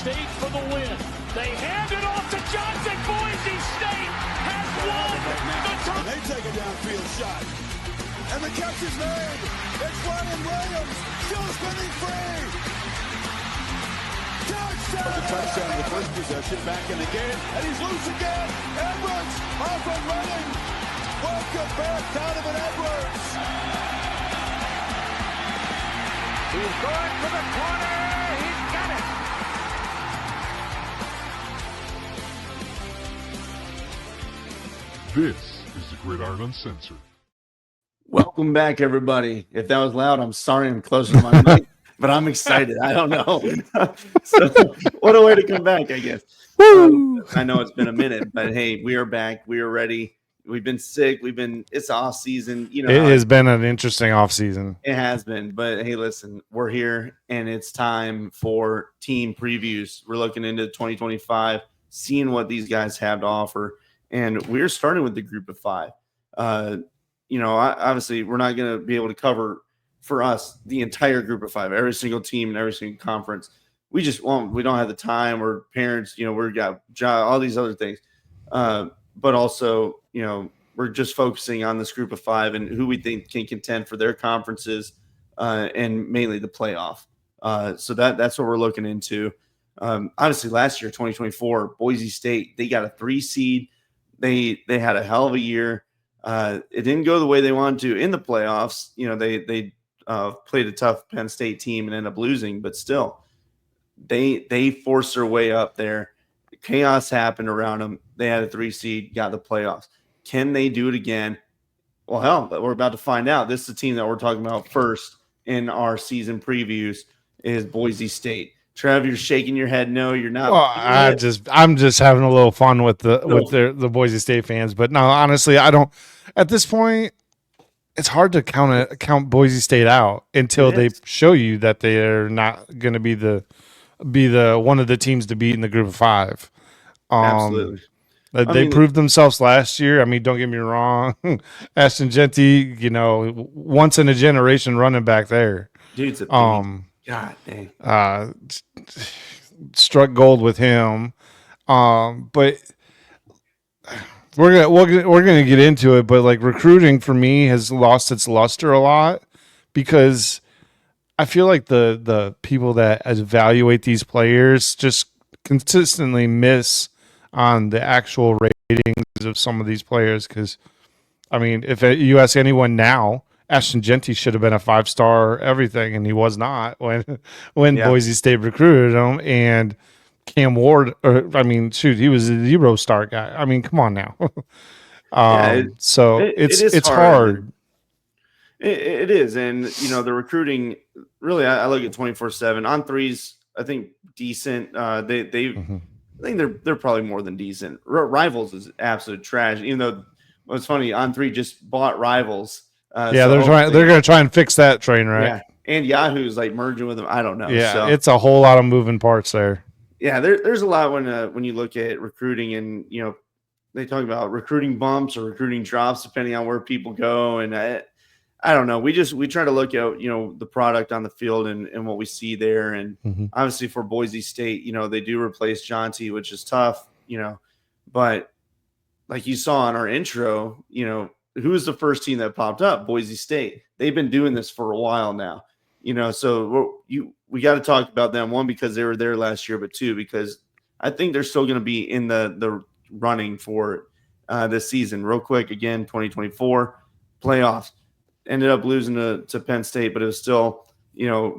State for the win. They hand it off to Johnson. Boise State has won the top. They take a downfield shot. And the catch is made. It's Ryan Williams. Still spinning free. Touchdown. The touchdown the first possession. Back in the game. And he's loose again. Edwards off and running. Welcome back, Donovan Edwards. He's going for the corner. He's got it. This is the Gridiron Uncensored. Welcome back, everybody. If that was loud, I'm sorry. I'm close to my mic, but I'm excited. I don't know. So, what a way to come back, I guess. I know it's been a minute, but hey, we are back. We are ready. We've been sick. It's off season. You know, it has been an interesting off season. It has been, but hey, listen, we're here and it's time for team previews. We're looking into 2025, seeing what these guys have to offer. And we're starting with the group of five. Obviously we're not going to be able to cover for us the entire group of five, every single team and every single conference. We don't have the time, or parents, we've got job, all these other things. But also, we're just focusing on this group of five and who we think can contend for their conferences and mainly the playoff. So that's what we're looking into. Obviously, last year, 2024, Boise State, they got a 3 seed. They had a hell of a year. It didn't go the way they wanted to in the playoffs. They played a tough Penn State team and ended up losing, but still, they forced their way up there. Chaos happened around them. They had a 3 seed, got the playoffs. Can they do it again? Well, hell, we're about to find out. This is the team that we're talking about first in our season previews is Boise State. Trev, you're shaking your head. No, you're not. Well, I'm just having a little fun with the Boise State fans, but no, honestly, I don't. At this point, it's hard to count Boise State out until they show you that they are not going to be the one of the teams to beat in the group of five. Absolutely. They proved themselves last year. I mean, don't get me wrong. Ashton Genty, once in a generation running back there. Dude's a beast. God dang. Struck gold with him. But we're gonna get into it, but like recruiting for me has lost its luster a lot because I feel like the people that evaluate these players just consistently miss on the actual ratings of some of these players. Because, I mean, if you ask anyone now, Ashton Genty should have been a 5-star everything, and he was not when Boise State recruited him. And Cam Ward, he was a 0-star guy. I mean, come on now. It's hard. It is, and the recruiting really. I look at 24/7 on threes. I think decent. I think they're probably more than decent. Rivals is absolute trash. Even though what's funny, On Three just bought Rivals. They're going to try and fix that train, right? Yeah, and Yahoo's like merging with them. I don't know. Yeah, so, it's a whole lot of moving parts there. Yeah, there's a lot when you look at recruiting, and they talk about recruiting bumps or recruiting drops depending on where people go, and I don't know. We try to look at the product on the field and what we see there, and obviously for Boise State, they do replace Jonty, which is tough, but like you saw in our intro, who was the first team that popped up? Boise State. They've been doing this for a while now, so we got to talk about them. One, because they were there last year, but two, because I think they're still going to be in the running for this season. Real quick, again, 2024 playoffs. Ended up losing to Penn State, but it was still,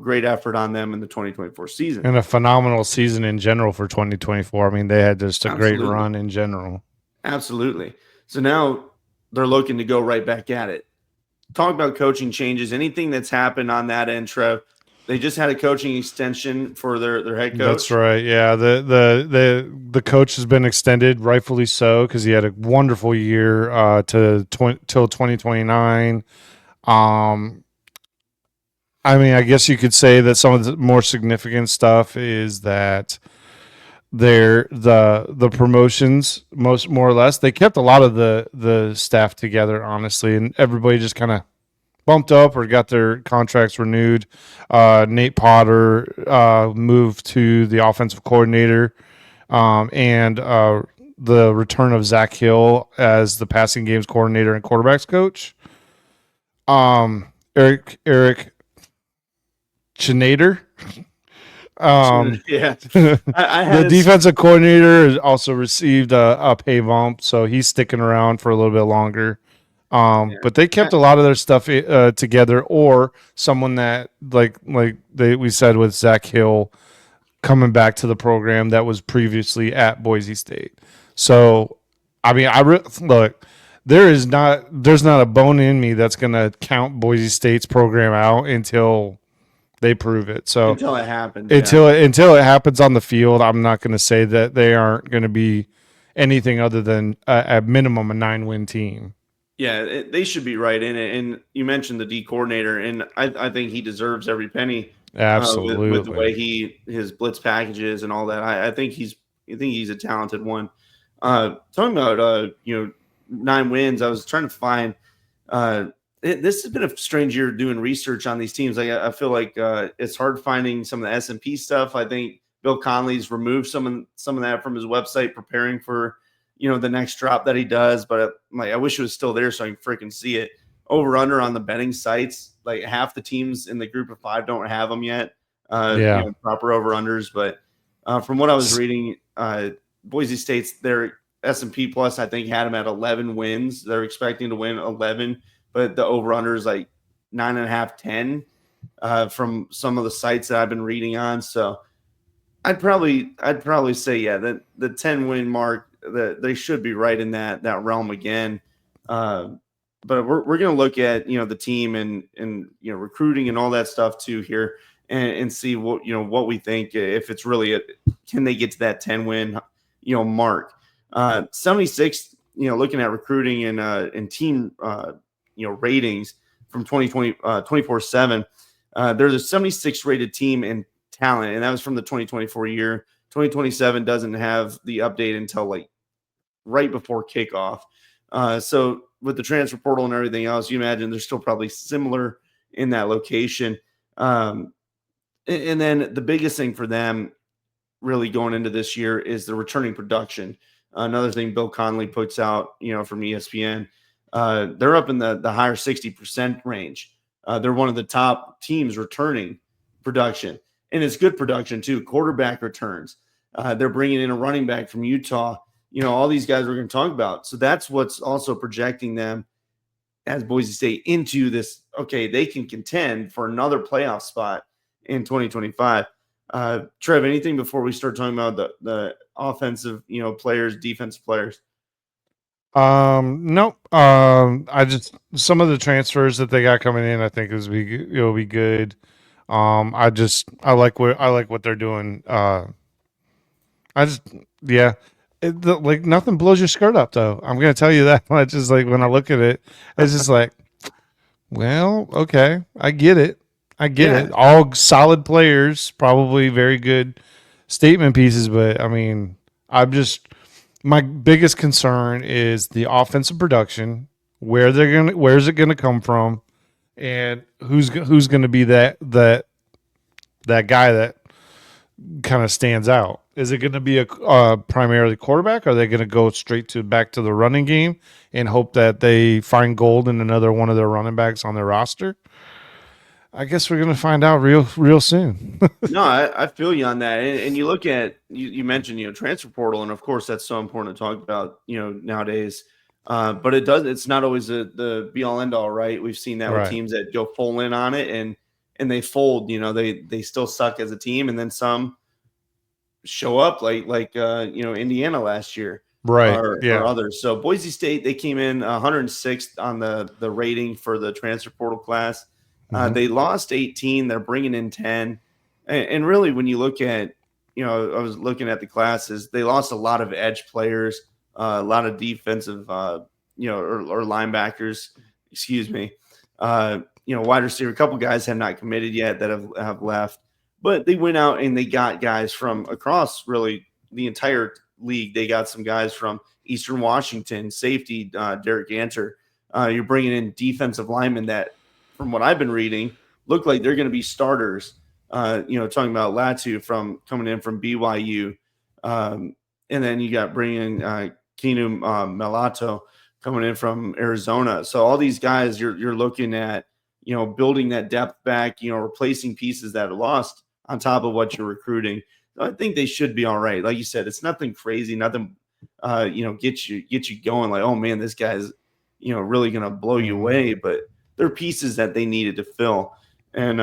great effort on them in the 2024 season. And a phenomenal season in general for 2024. I mean, they had just a great run in general. Absolutely. So now they're looking to go right back at it. Talk about coaching changes. Anything that's happened on that end, Trev? They just had a coaching extension for their head coach. That's right. Yeah, the coach has been extended, rightfully so, because he had a wonderful year till 2029. I guess you could say that some of the more significant stuff is that the promotions, more or less, they kept a lot of the staff together, honestly, and everybody just kind of bumped up or got their contracts renewed. Nate Potter moved to the offensive coordinator, and the return of Zach Hill as the passing games coordinator and quarterbacks coach. Eric Chinader. Yeah, I The had defensive coordinator also received a pay bump, so he's sticking around for a little bit longer. But they kept a lot of their stuff together, or someone that we said with Zach Hill coming back to the program that was previously at Boise State. So, I mean, look. There's not a bone in me that's going to count Boise State's program out until they prove it. So until it happens. until it happens on the field, I'm not going to say that they aren't going to be anything other than at minimum a 9-win team. Yeah, they should be right in it. And you mentioned the D coordinator, and I think he deserves every penny. Absolutely, with the way his blitz packages and all that. I think he's a talented one. Talking about 9 wins, I was trying to find. This has been a strange year doing research on these teams. I feel like it's hard finding some of the S&P stuff. I think Bill Conley's removed some of that from his website, preparing for the next drop that he does. But I wish it was still there so I can freaking see it. Over under on the betting sites, like half the teams in the group of 5 don't have them yet. Proper over unders. But from what I was reading, Boise State's their S&P Plus, I think, had them at 11 wins. They're expecting to win 11, but the over-under is like 9.5, 10 from some of the sites that I've been reading on. So I'd probably say, that the 10-win mark, that they should be right in that realm again. But we're going to look at the team and recruiting and all that stuff too here, and see what we think, if it's really can they get to that 10-win mark. 76, looking at recruiting and team, ratings from 2020, 24/7. They're the 76th rated team in talent, and that was from the 2024 year. 2027 doesn't have the update until like right before kickoff. So with the transfer portal and everything else, you imagine they're still probably similar in that location. And then the biggest thing for them really going into this year is the returning production. Another thing Bill Conley puts out, from ESPN, they're up in the higher 60% range. They're one of the top teams returning production, and it's good production too. Quarterback returns. They're bringing in a running back from Utah. All these guys we're going to talk about. So that's what's also projecting them as Boise State into this. Okay, they can contend for another playoff spot in 2025. Trev, anything before we start talking about the offensive, players, defensive players? Nope. I just some of the transfers that they got coming in, I think it'll be good. I like what they're doing. Like nothing blows your skirt up though. I'm gonna tell you that much. Just like when I look at it, it's just like, well, okay, I get it. All solid players, probably very good statement pieces, but I mean, my biggest concern is the offensive production. Where's it gonna come from, and who's gonna be that guy that kind of stands out? Is it going to be a primarily quarterback? Or are they going to go back to the running game and hope that they find gold in another one of their running backs on their roster? I guess we're going to find out real soon. No, I feel you on that. And you look at you mentioned transfer portal, and of course that's so important to talk about nowadays. But it's not always the be all end all, right? We've seen that with teams that go full in on it and they fold. They still suck as a team, and then some show up like Indiana last year, or others. So Boise State, they came in 106th on the rating for the transfer portal class. They lost 18. They're bringing in 10. And really, when you look at, I was looking at the classes, they lost a lot of edge players, a lot of defensive, or linebackers, excuse me. Wide receiver, a couple guys have not committed yet that have left. But they went out and they got guys from across really the entire league. They got some guys from Eastern Washington, safety, Derek Ganter. You're bringing in defensive linemen that from what I've been reading, look like they're going to be starters. Talking about Latu from coming in from BYU, and then you got bringing Kinu Malato coming in from Arizona. So all these guys, you're looking at building that depth back, replacing pieces that are lost on top of what you're recruiting. So I think they should be all right. Like you said, it's nothing crazy, nothing get you going like, oh man, this guy's really gonna blow you away. But they're pieces that they needed to fill. And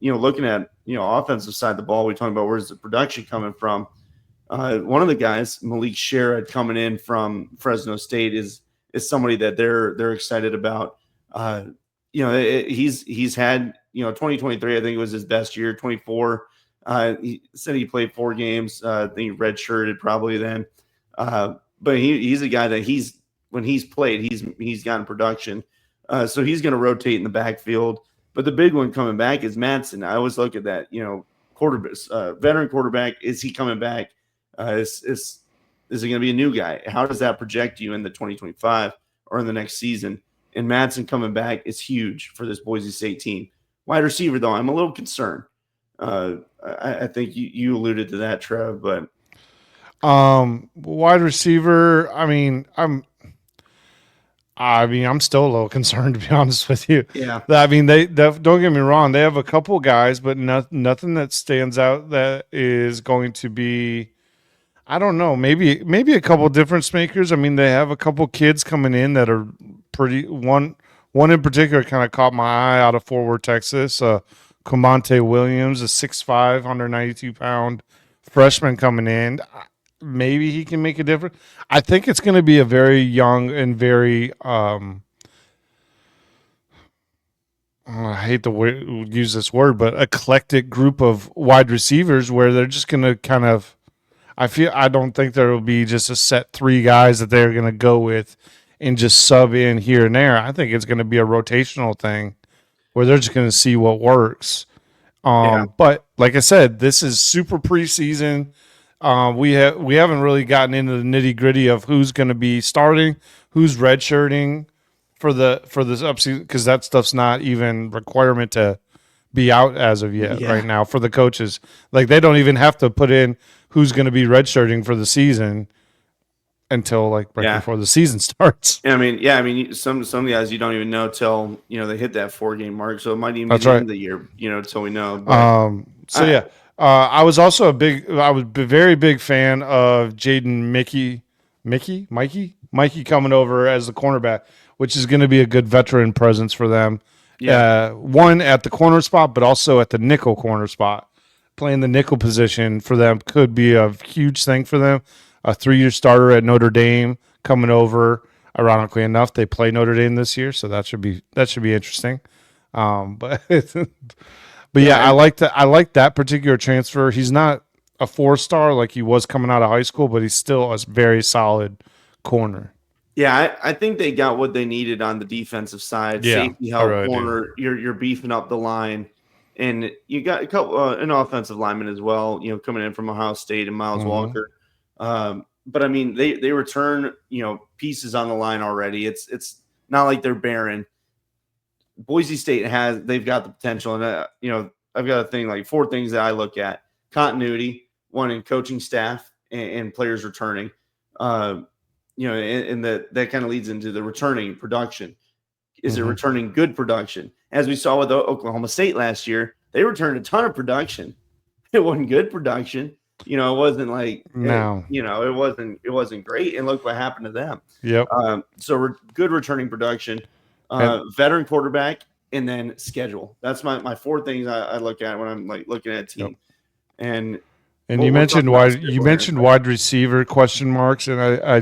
looking at offensive side of the ball, we talking about where's the production coming from. One of the guys, Malik Sherrod, coming in from Fresno State, is somebody that they're excited about. He's had 2023, I think it was his best year. 24, he said he played 4 games. I think he redshirted probably then. But he's a guy that when he's played, he's gotten production. So he's going to rotate in the backfield. But the big one coming back is Madsen. I always look at that, veteran quarterback. Is he coming back? Is it going to be a new guy? How does that project you in the 2025 or in the next season? And Madsen coming back is huge for this Boise State team. Wide receiver, though, I'm a little concerned. I think you alluded to that, Trev, but wide receiver, I'm still a little concerned, to be honest with you. Yeah. They don't get me wrong. They have a couple guys, but nothing that stands out that is going to be, I don't know, maybe a couple difference makers. They have a couple kids coming in that are pretty, one in particular kind of caught my eye out of Fort Worth, Texas. Comonte Williams, a 6'5", 192-pound freshman coming in. Maybe he can make a difference. I think it's going to be a very young and very I hate to use this word, but eclectic group of wide receivers where they're just going to kind of – I don't think there will be just a set 3 guys that they're going to go with and just sub in here and there. I think it's going to be a rotational thing where they're just going to see what works. But like I said, this is super preseason. We haven't really gotten into the nitty gritty of who's going to be starting, who's redshirting for this upseason, because that stuff's not even requirement to be out as of yet right now for the coaches. Like they don't even have to put in who's going to be redshirting for the season until before the season starts. Some guys you don't even know till they hit that 4-game mark, so it might even be the end of the year, till we know. But, I was also a very big fan of Jaden Mikey coming over as the cornerback, which is going to be a good veteran presence for them. Yeah. One at the corner spot, but also at the nickel corner spot. Playing the nickel position for them could be a huge thing for them. A 3-year starter at Notre Dame coming over. Ironically enough, they play Notre Dame this year, so that should be interesting. But I like that particular transfer. He's not a 4-star like he was coming out of high school, but he's still a very solid corner. Yeah, I think they got what they needed on the defensive side. Yeah, safety help, corner. You're beefing up the line, and you got a couple an offensive lineman as well. Coming in from Ohio State and Miles Walker. But they return pieces on the line already. It's not like they're barren. Boise State they've got the potential, and I've got a thing like 4 things that I look at: continuity, one in coaching staff and players returning. And that kind of leads into the returning production. Is it returning good production? As we saw with Oklahoma State last year, they returned a ton of production. It wasn't good production. It wasn't like it wasn't great. And look what happened to them. Yep. So good returning production, veteran quarterback, and then schedule. That's my 4 things I look at when I'm looking at a team. Yep. And you mentioned wide receiver question marks, and I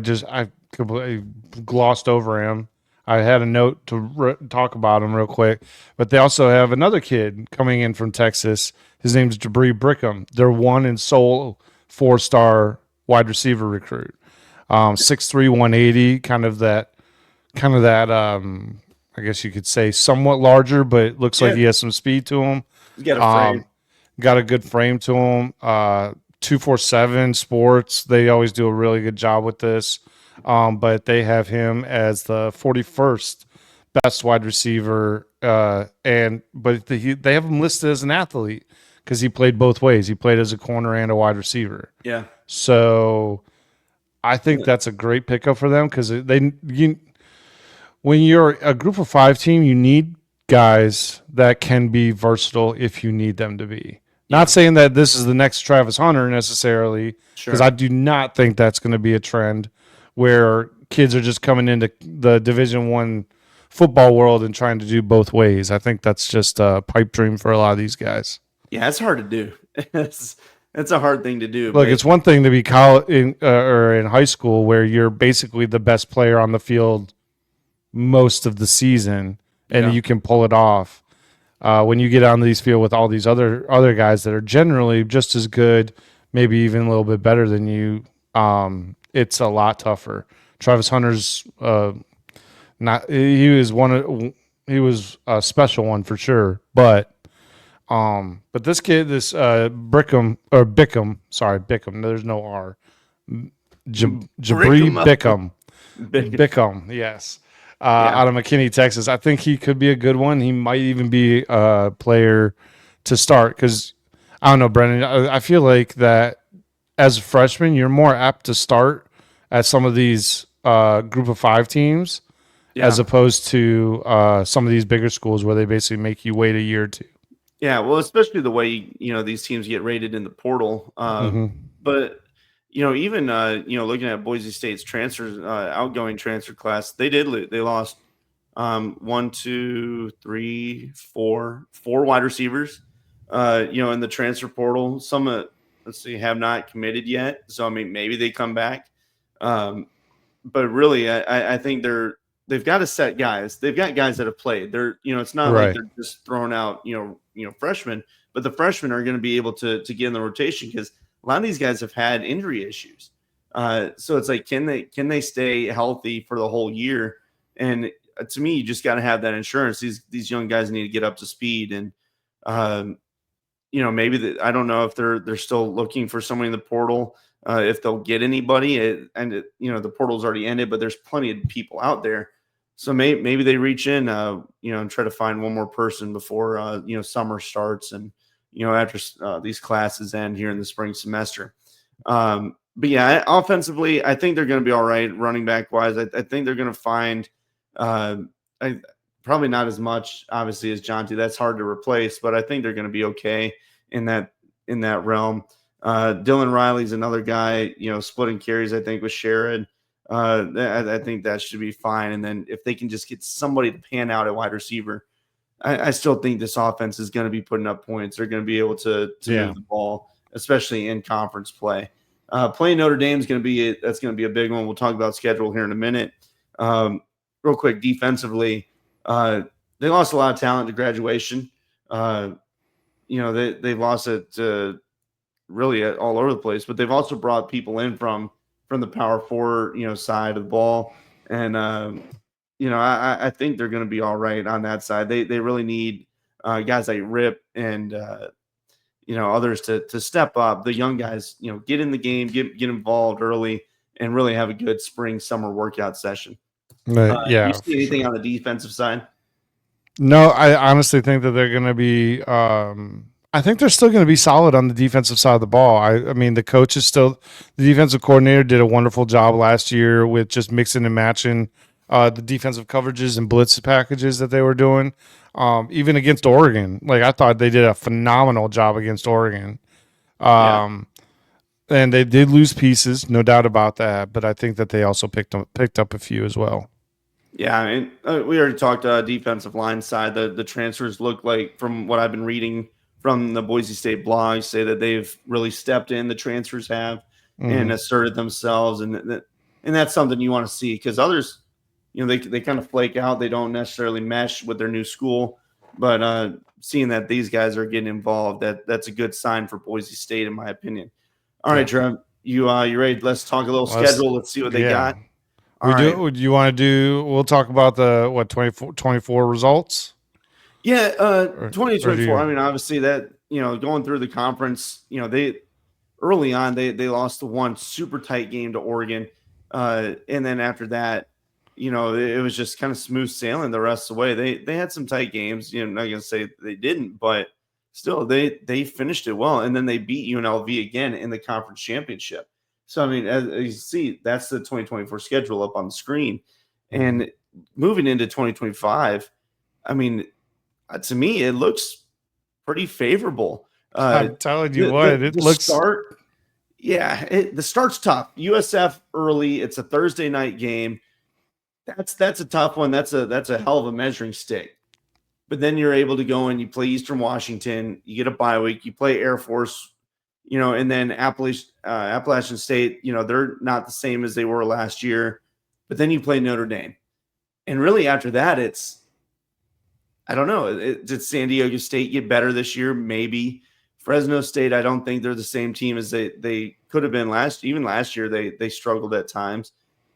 completely glossed over him. I had a note to talk about him real quick, but they also have another kid coming in from Texas. His name's Jabri Brickham. They're 1 and sole 4-star wide receiver recruit. 6'3", 180, kind of that. I guess you could say somewhat larger, but it looks like he has some speed to him. He's got a frame. Got a good frame to him. 247 Sports, they always do a really good job with this. But they have him as the 41st best wide receiver, but they have him listed as an athlete because he played both ways. He played as a corner and a wide receiver. Yeah. So I think that's a great pickup for them because when you're a group of 5 team, you need guys that can be versatile if you need them to be. Yeah. Not saying that this is the next Travis Hunter necessarily, because I do not think that's going to be a trend where kids are just coming into the Division I football world and trying to do both ways. I think that's just a pipe dream for a lot of these guys. Yeah, it's hard to do. It's a hard thing to do. Look, it's one thing to be or in high school where you're basically the best player on the field most of the season, and you can pull it off. When you get on these field with all these other guys that are generally just as good, maybe even a little bit better than you, it's a lot tougher. Travis Hunter's he was a special one for sure, but this kid, this Bickham, there's no R. Jabri Bickham, yes. Out of McKinney, Texas. I think he could be a good one. He might even be a player to start because, I don't know, Brendan, I feel like that as a freshman, you're more apt to start at some of these group of 5 teams as opposed to some of these bigger schools where they basically make you wait a year or 2. Yeah, well, especially the way, these teams get rated in the portal. But even looking at Boise State's transfers, outgoing transfer class, they lost 1, 2, 3, 4 wide receivers. In the transfer portal, some have not committed yet. So I mean, maybe they come back. But really, I think they've got a set guys. They've got guys that have played. It's not like they're just throwing out freshmen, but the freshmen are going to be able to get in the rotation because a lot of these guys have had injury issues. So it's like, can they stay healthy for the whole year? And to me, you just got to have that insurance. These young guys need to get up to speed. And, maybe I don't know if they're still looking for somebody in the portal, if they'll get anybody. The portal's already ended, but there's plenty of people out there. So maybe they reach in, and try to find one more person before, summer starts and, after these classes end here in the spring semester. But yeah, offensively, I think they're going to be all right. Running back wise, I think they're going to find probably not as much, obviously, as Jonty. That's hard to replace, but I think they're going to be okay in that realm. Dylan Riley's another guy, splitting carries, I think, with Sherrod. I think that should be fine. And then if they can just get somebody to pan out at wide receiver, I still think this offense is going to be putting up points. They're going to be able to move the ball, especially in conference play. Playing Notre Dame is going to be a big one. We'll talk about schedule here in a minute. Real quick, defensively, they lost a lot of talent to graduation. They lost it really all over the place, but they've also brought people in from the Power 4 side of the ball, and I think they're going to be all right on that side. They really need guys like Rip and others to step up. The young guys, get in the game, get involved early, and really have a good summer workout session. You see anything on the defensive side? No, I honestly think that they're going to be. I think they're still going to be solid on the defensive side of the ball. I mean, the coach is still the defensive coordinator did a wonderful job last year with just mixing and matching the defensive coverages and blitz packages that they were doing. Even against Oregon, like I thought they did a phenomenal job against Oregon. And they did lose pieces, no doubt about that. But I think that they also picked up a few as well. Yeah, I mean, we already talked defensive line side. The transfers look like, from what I've been reading from the Boise State blog, say that they've really stepped in. The transfers have and asserted themselves, and that's something you want to see because others, they kind of flake out. They don't necessarily mesh with their new school, but seeing that these guys are getting involved, that's a good sign for Boise State, in my opinion. All right, Trev, you ready? Let's talk a little schedule. Let's see what they got. Do you want to do? We'll talk about the 24 results. Yeah, 2024. I mean, obviously that going through the conference, they early on they lost the one super tight game to Oregon, and then after that, it was just kind of smooth sailing the rest of the way. They had some tight games. I'm not gonna say they didn't, but still they finished it well, and then they beat UNLV again in the conference championship. So I mean, as you see, that's the 2024 schedule up on the screen, and moving into 2025, I mean, to me it looks pretty favorable. I'm telling you it looks. Start, the start's tough. USF early. It's a Thursday night game. That's a tough one. That's a hell of a measuring stick. But then you're able to go and you play Eastern Washington. You get a bye week. You play Air Force, and then Appalachian State. They're not the same as they were last year. But then you play Notre Dame, and really after that, I don't know. Did San Diego State get better this year? Maybe. Fresno State, I don't think they're the same team as they could have been last year. They struggled at times.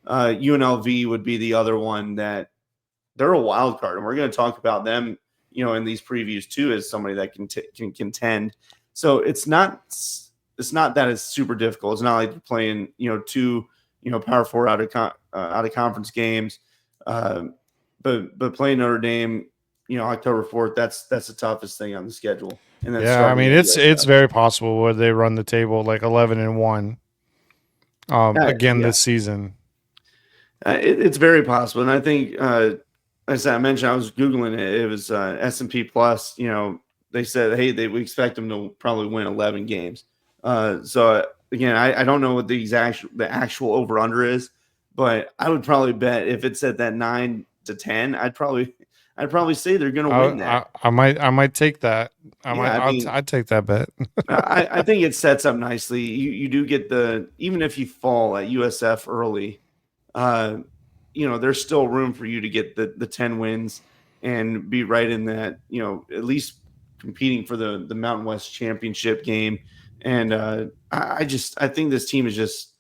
UNLV would be the other one that they're a wild card, and we're going to talk about them, in these previews too, as somebody that can contend. So it's not that it's super difficult. It's not like you're playing, two, Power Four out of conference games, but playing Notre Dame, October 4th, that's the toughest thing on the schedule. And I mean, it's very possible where they run the table like 11-1 this season. It's very possible, and I think, as I mentioned, I was Googling it. It was S&P Plus. They said, hey, we expect them to probably win 11 games. So again, I don't know what the actual over under is, but I would probably bet if it's at that 9 to 10, I'd probably say they're going to win that. I might take that. I'd take that bet. I think it sets up nicely. You do get even if you fall at USF early, there's still room for you to get the 10 wins and be right in that, at least competing for the Mountain West championship game. And I think this team is just,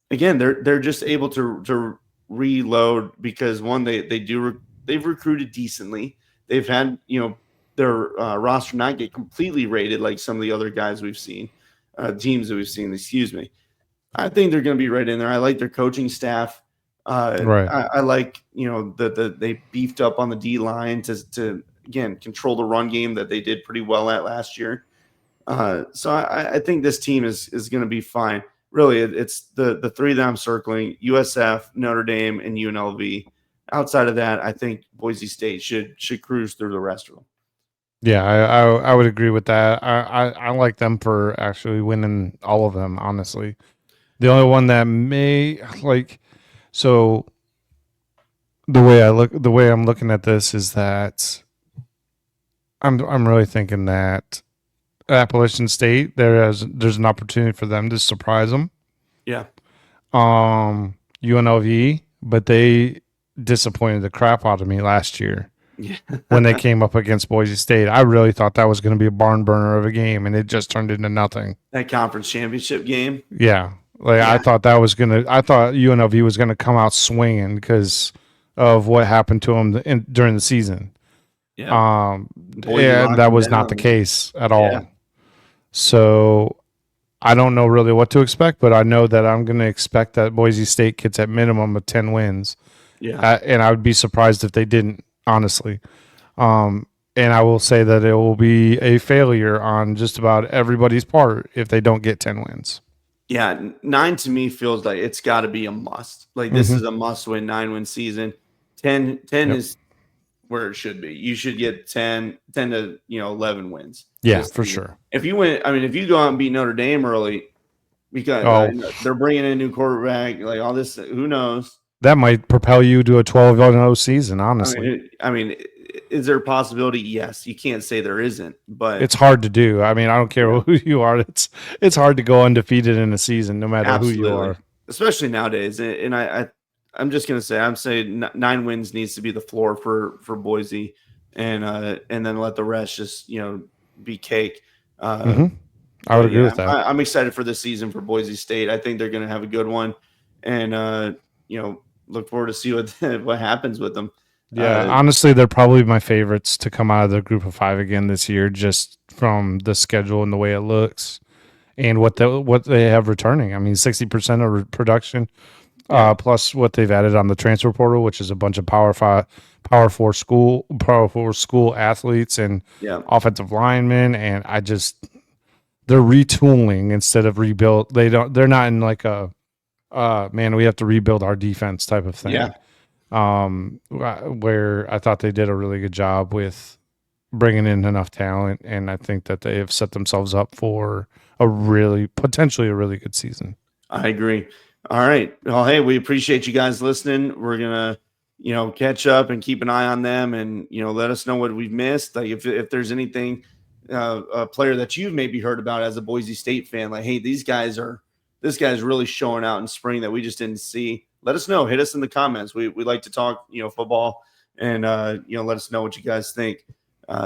again, they're just able to reload because one, they've recruited decently. They've had, their roster not get completely rated like some of the other guys we've seen, teams that we've seen, excuse me. I think they're going to be right in there. I like their coaching staff. Right. I like, that they beefed up on the D line to again control the run game that they did pretty well at last year. So I think this team is going to be fine. Really, it's the three that I'm circling: USF, Notre Dame, and UNLV. Outside of that, I think Boise State should cruise through the rest of them. Yeah, I would agree with that. I like them for actually winning all of them, honestly. The only one that may so the way I'm looking at this is that I'm really thinking that Appalachian State there's an opportunity for them to surprise them. Yeah. UNLV, but they disappointed the crap out of me last year. Yeah. When they came up against Boise State. I really thought that was going to be a barn burner of a game, and it just turned into nothing. That conference championship game? Yeah. I thought UNLV was going to come out swinging because of what happened to them during the season. Yeah. That was not the case at all. Yeah. So I don't know really what to expect, but I know that I'm going to expect that Boise State gets at minimum of 10 wins. Yeah. And I would be surprised if they didn't, honestly. And I will say that it will be a failure on just about everybody's part if they don't get 10 wins. Yeah, 9 to me feels like it's got to be a must. Like this is a must-win 9-win season. 10 is where it should be. You should get 10 to 11 wins. Yeah, for sure. If you go out and beat Notre Dame early, because they're bringing in a new quarterback, like all this, who knows? That might propel you to a 12-0 season, honestly. I mean, is there a possibility? Yes. You can't say there isn't, but it's hard to do. I mean, I don't care who you are. It's hard to go undefeated in a season, no matter who you are. Especially nowadays. And I'm just gonna say, I'm saying 9 wins needs to be the floor for Boise, and then let the rest just be cake. I would agree with that. I'm excited for this season for Boise State. I think they're gonna have a good one, and look forward to see what happens with them. Yeah, honestly, they're probably my favorites to come out of the group of 5 again this year, just from the schedule and the way it looks, and what they have returning. I mean, 60% of production plus what they've added on the transfer portal, which is a bunch of power four school athletes and offensive linemen, and they're retooling instead of rebuilt. They're not in like a man, we have to rebuild our defense type of thing. Yeah. Where I thought they did a really good job with bringing in enough talent, and I think that they have set themselves up for potentially a really good season. I agree. All right. Well, hey, we appreciate you guys listening. We're gonna, catch up and keep an eye on them, and let us know what we've missed. Like if there's anything, a player that you've maybe heard about as a Boise State fan, like, hey, this guy's really showing out in spring that we just didn't see. Let us know. Hit us in the comments. We like to talk, football, and let us know what you guys think.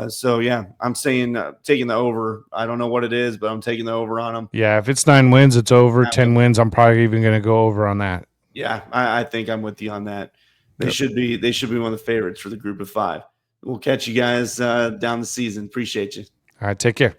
So yeah, I'm saying taking the over. I don't know what it is, but I'm taking the over on them. Yeah, if it's 9 wins, it's over. 10 wins, I'm probably even going to go over on that. Yeah, I think I'm with you on that. They should be one of the favorites for the group of 5. We'll catch you guys down the season. Appreciate you. All right, take care.